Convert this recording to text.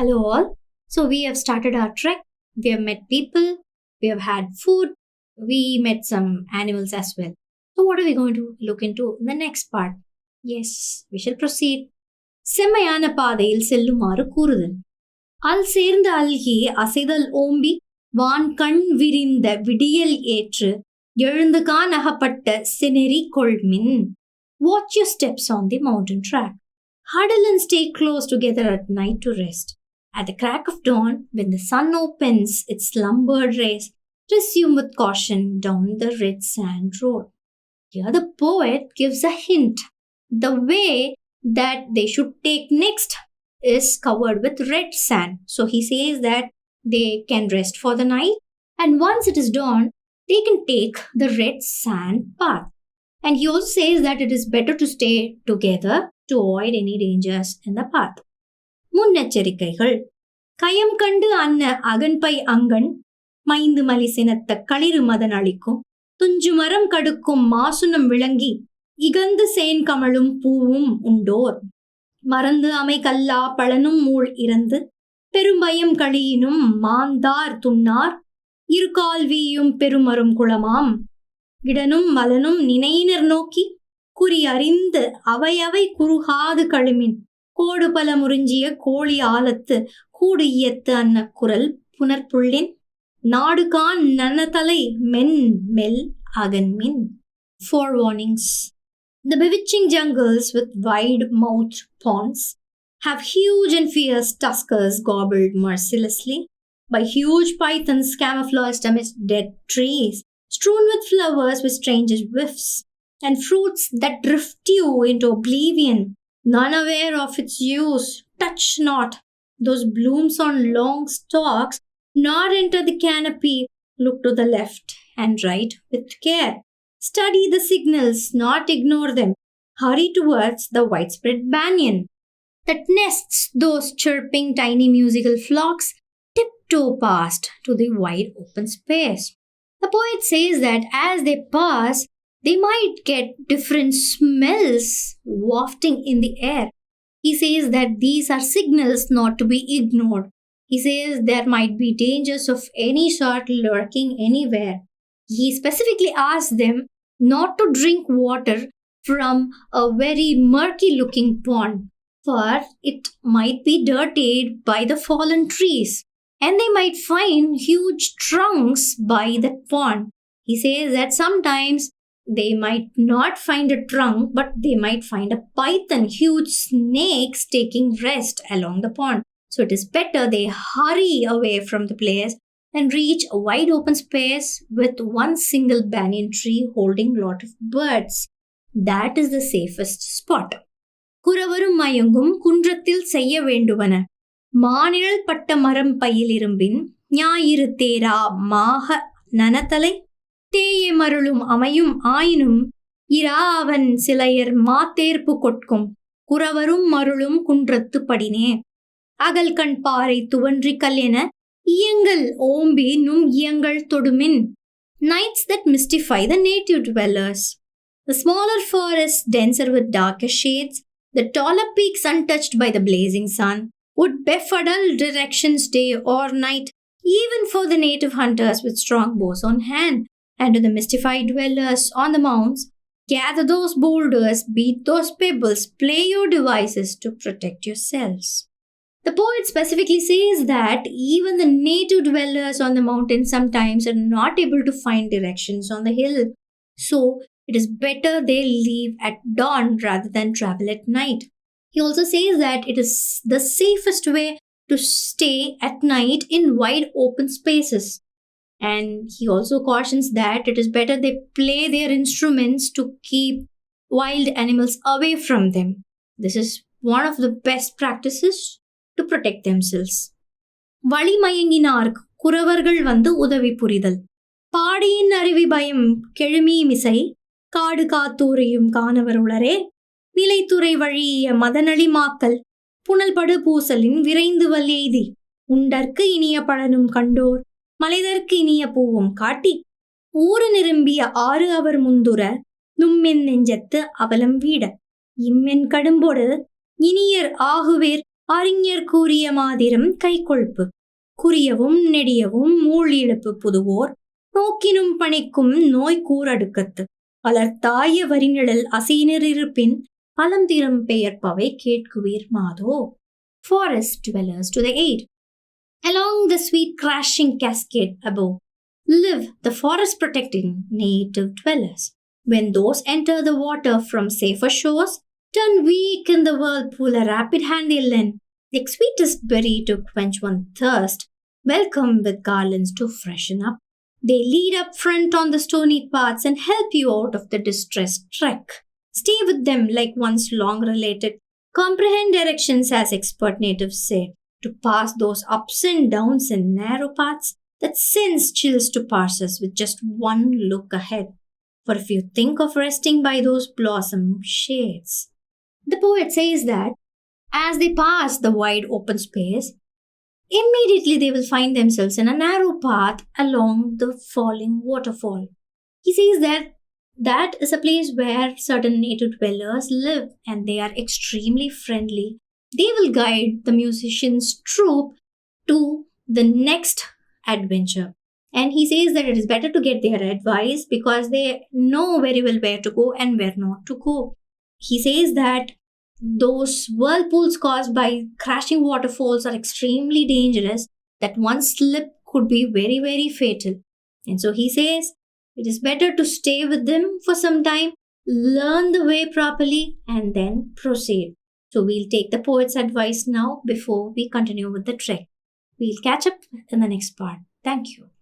Hello all. So we have started our trek. We have met people. We have had food. We met some animals as well. So what are we going to look into in the next part? Yes, we shall proceed. செம்மையான பாதையில் செல்லுமாறு கூறுதல். அல் சேர்ந்த algae அசைதல் ஓம்பி வான் கண் விரிந்த விடியல் ஏற்று எழுந்து கான் அகப்பட்ட சினெறி கொள்மின். Watch your steps on the mountain track. Huddle and stay close together at night to rest. At the crack of dawn, when the sun opens its slumbered rays, resume with caution down the red sand road. Here the poet gives a hint. The way that they should take next is covered with red sand. So he says that they can rest for the night, and once it is dawn, they can take the red sand path. And he also says that it is better to stay together to avoid any dangers in the path. முன்னெச்சரிக்கைகள். கயம் கண்டு அன்ன அகன்பை அங்கன் மைந்து மலி சினத்த களிறு மதன் அளிக்கும் துஞ்சு மரம் கடுக்கும் மாசுனம் விளங்கி இகந்து சேன் கமழும் பூவும் உண்டோர் மறந்து அமை கல்லா பழனும் மூள் இறந்து பெரும்பயம் களியினும் மாந்தார் துண்ணார் இருகால் வீயும் பெருமரும் குளமாம் இடனும் மலனும் நினைனர் நோக்கி குறி அறிந்து அவையவை குறுகாது கழுமின் கோடு பல முறிஞ்சிய கோழி ஆலத்து கூடு இயத்து அன்ன குரல் புனர்புள்ளின் நாடுகான் நனதலை மென் மெல் அகன்மின். Four warnings. The bewitching jungles with wide-mouthed ponds have huge and fierce tuskers gobbled mercilessly by huge pythons camouflaged amidst dead trees, strewn with flowers with strangest whiffs, and fruits that drift you into oblivion. None aware of its use, touch not those blooms on long stalks, nor enter the canopy. Look to the left and right with care. Study the signals, not ignore them. Hurry towards the widespread banyan that nests those chirping tiny musical flocks, tiptoe past to the wide open space. The poet says that as they pass, they might get different smells wafting in the air. He says that these are signals not to be ignored. He says there might be dangers of any sort lurking anywhere. He specifically asks them not to drink water from a very murky-looking pond, for it might be dirtied by the fallen trees, and they might find huge trunks by that pond. He says that sometimes they might not find a trunk, but they might find a python, huge snakes taking rest along the pond. So it is better they hurry away from the place and reach a wide open space with one single banyan tree holding a lot of birds. That is the safest spot. குறவரும் மயங்கும் குன்றத்தில் செய்ய வேண்டுவன மானிழல் பட்ட மரம் பையில் இரும்பின் ஞாயிறு தேரா மாக நனத்தலை தேய மருளும் அமையும் ஆயினும் இரா அவன் சிலையர் மாத்தேர்ப்பு கொட்கும் குறவரும் மருளும் குன்றத்து படினே அகல் கண் பாறை துவன்றி கல்யென இயங்கள் ஓம்பி நும் இயங்கள் தொடுமின். Nights that mystify the native dwellers. The smaller forests denser with darker shades, the taller peaks untouched by the blazing sun, would befuddle directions day or night, even for the native hunters with strong bows on hand. And to the mystified dwellers on the mounds, gather those boulders, beat those pebbles, play your devices to protect yourselves. The poet specifically says that even the native dwellers on the mountain sometimes are not able to find directions on the hill. So it is better they leave at dawn rather than travel at night. He also says that it is the safest way to stay at night in wide open spaces. And he also cautions that it is better they play their instruments to keep wild animals away from them. This is one of the best practices to protect themselves. வழிமயங்கினார்க்கு குறவர்கள் வந்து உதவி புரிதல் பாடியின் அருவி பயம் கெழுமி மிசை காடு காத்தூரையும் காணவர் உளரே நிலைத்துறை வழிய மதனளி மாக்கல் புனல்படு பூசலின் விரைந்து வல்எய்தி உண்டற்கு இனிய பழனும் கண்டோர் மலைதற்கு இனிய பூவும் காட்டி ஊறு நிரம்பிய ஆறு அவர் முந்துர நும்மென் நெஞ்சத்து அவலம் வீட இம்மென் கடும்பொடு இனியர் ஆகுவேர் அறிஞர் கூறிய மாதிரம் கைகொள்ப்பு. குறியவும் நெடியவும் மூள் இழப்பு புதுவோர் நோக்கினும் பணிக்கும் நோய் கூறடுக்கத்து. அலர்த்தாய வரிநிழல் அசைநிறிருப்பின் பழந்திறம் பெயர்ப்பவை கேட்குவீர் மாதோ. Forest dwellers to the aid. Along the sweet crashing cascade above live the forest protecting native dwellers. When those enter the water from safer shores, turn weak in the whirlpool, a rapid hand they lend, like sweetest berry to quench one thirst, welcome with garlands to freshen up. They lead up front on the stony paths and help you out of the distressed trek. Stay with them like one's long related. Comprehend directions as expert natives say, to pass those ups and downs and narrow paths that sends chills to parsers with just one look ahead. For if you think of resting by those blossom shades. The poet says that as they pass the wide open space, immediately they will find themselves in a narrow path along the falling waterfall. He says that that is a place where certain native dwellers live and they are extremely friendly. They will guide the musician's troupe to the next adventure. And he says that it is better to get their advice because they know very well where to go and where not to go. He says that those whirlpools caused by crashing waterfalls are extremely dangerous, that one slip could be very, very fatal. And so he says it is better to stay with them for some time, learn the way properly, and then proceed. So we'll take the poet's advice now before we continue with the trek. We'll catch up in the next part. Thank you.